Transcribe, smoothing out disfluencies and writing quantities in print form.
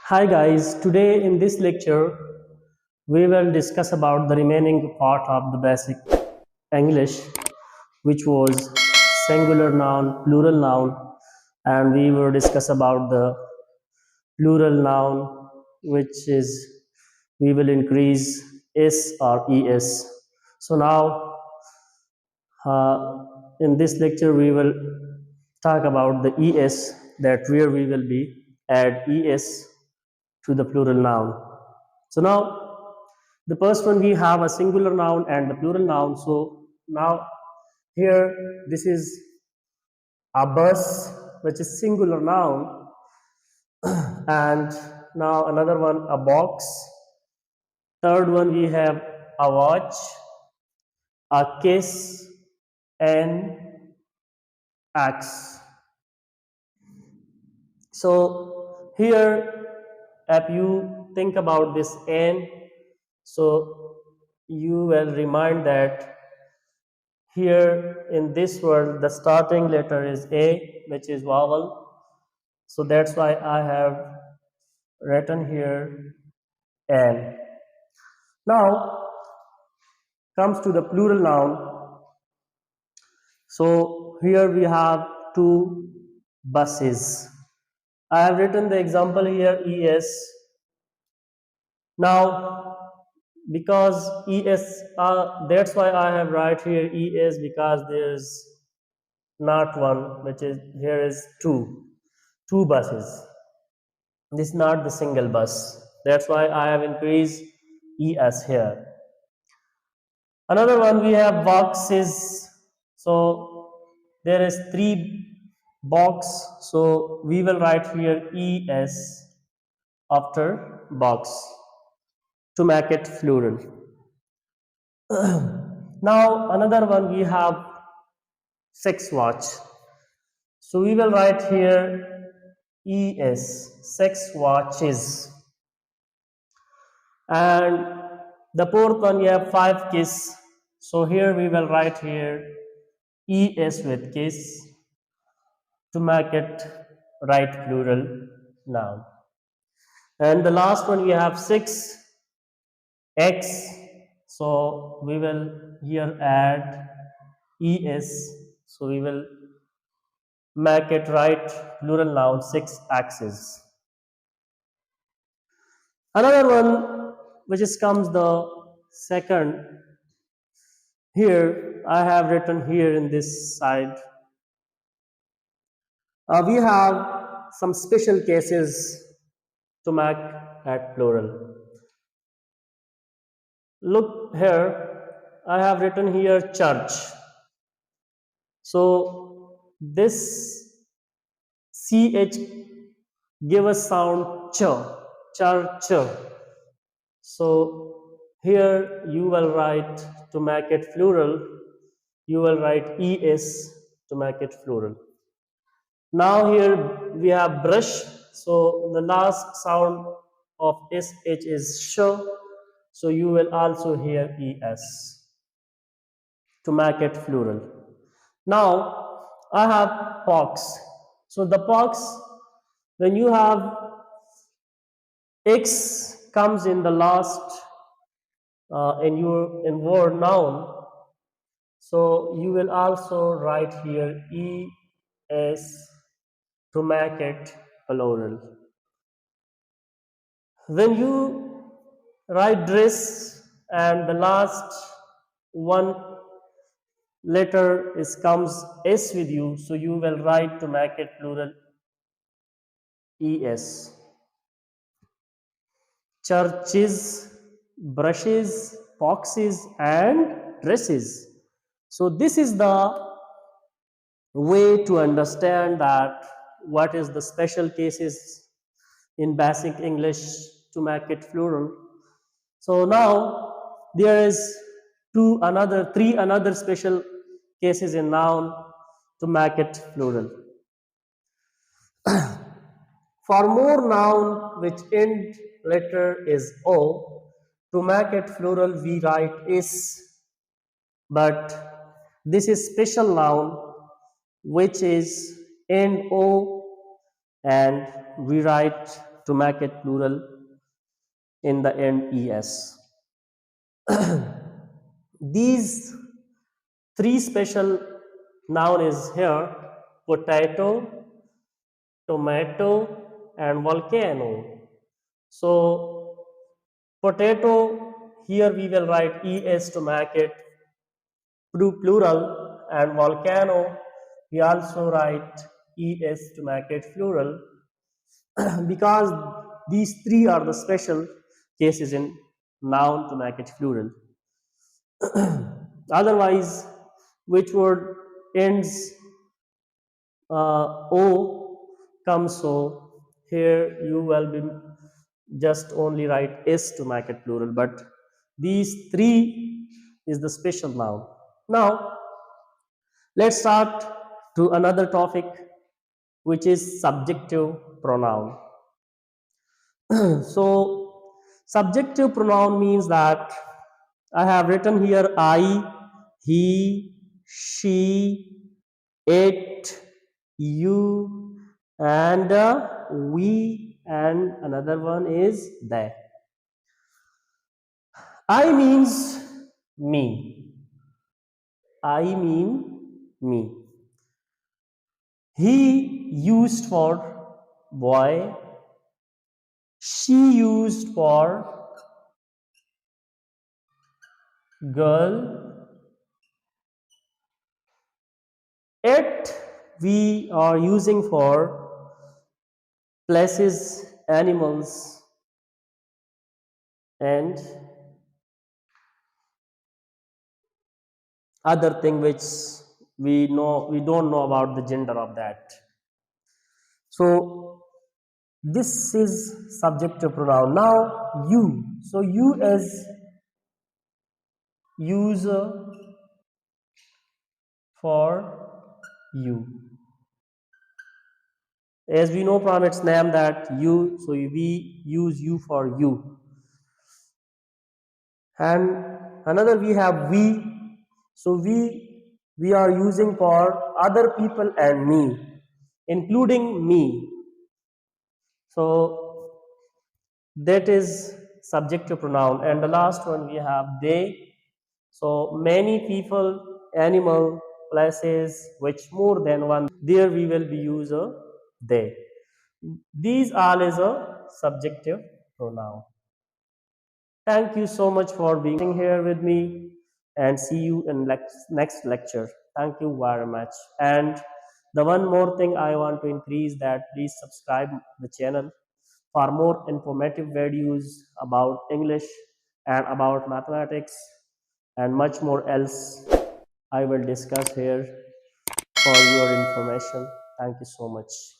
Hi guys, today in this lecture we will discuss about the remaining part of the basic English, which was singular noun, plural noun, and we will discuss about the plural noun, which is we will increase s or es. So now in this lecture we will talk about the es, that where we will be add es to the plural noun. So now the first one we have a singular noun and the plural noun. So now here this is a bus, which is singular noun, and now another one a box. Third one we have a watch, a kiss, and axe. So here, if you think about this n, so you will remind that here in this word the starting letter is a, which is vowel. So that's why I have written here n. Now comes to the plural noun. So here we have two buses. I have written the example here es. Now because es, that's why I have write here es, because there's not one, which is here is two buses. This is not the single bus, that's why I have increased es here. Another one we have boxes. So there is three box, so we will write here es after box to make it plural. Now another one we have sex watch, so we will write here es, sex watches. And the fourth one we have five kiss, so here we will write here es with kiss to make it right plural noun. And the last one we have six x, so we will here add es, so we will make it right plural noun, six axes. Another one which is comes the second, here I have written here in this side. We have some special cases to make at plural. Look here, I have written here church. So this ch give a sound ch, church. So here you will write, to make it plural, you will write es to make it plural. Now here we have brush, so the last sound of sh is sh, so you will also hear es to make it plural. Now I have pox. So the pox, when you have x comes in the last in word noun, so you will also write here es to make it plural. When you write dress and the last one letter is comes s with you, so you will write to make it plural es. Churches, brushes, boxes, and dresses. So this is the way to understand that what is the special cases in basic English to make it plural. So now there is three another special cases in noun to make it plural. For more noun which end letter is o, to make it plural we write is, but this is special noun which is end o, and we write to make it plural in the end es. These three special noun is here: potato, tomato, and volcano. So potato, here we will write es to make it plural, and volcano we also write es to make it plural because these three are the special cases in noun to make it plural. Otherwise, which word ends o comes, so here you will be just only write s to make it plural, but these three is the special noun. Now let's start to another topic, which is subjective pronoun. So subjective pronoun means that I have written here I, he, she, it, you, and we, and another one is they. I means me. I mean me. He used for boy. She used for girl. It we are using for places, animals, and other thing which we don't know about the gender of that. So this is subjective pronoun. Now you. So you as user for you. As we know from its name that you, so we use you for you. And another we have we. So we are using for other people and me, including me. So that is subjective pronoun. And the last one we have they. So many people, animal, places, which more than one. There we will be use a they. These all is a subjective pronoun. Thank you so much for being here with me, and see you in next lecture. Thank you very much. And the one more thing I want to increase that please subscribe the channel for more informative videos about English and about mathematics and much more else I will discuss here for your information. Thank you so much.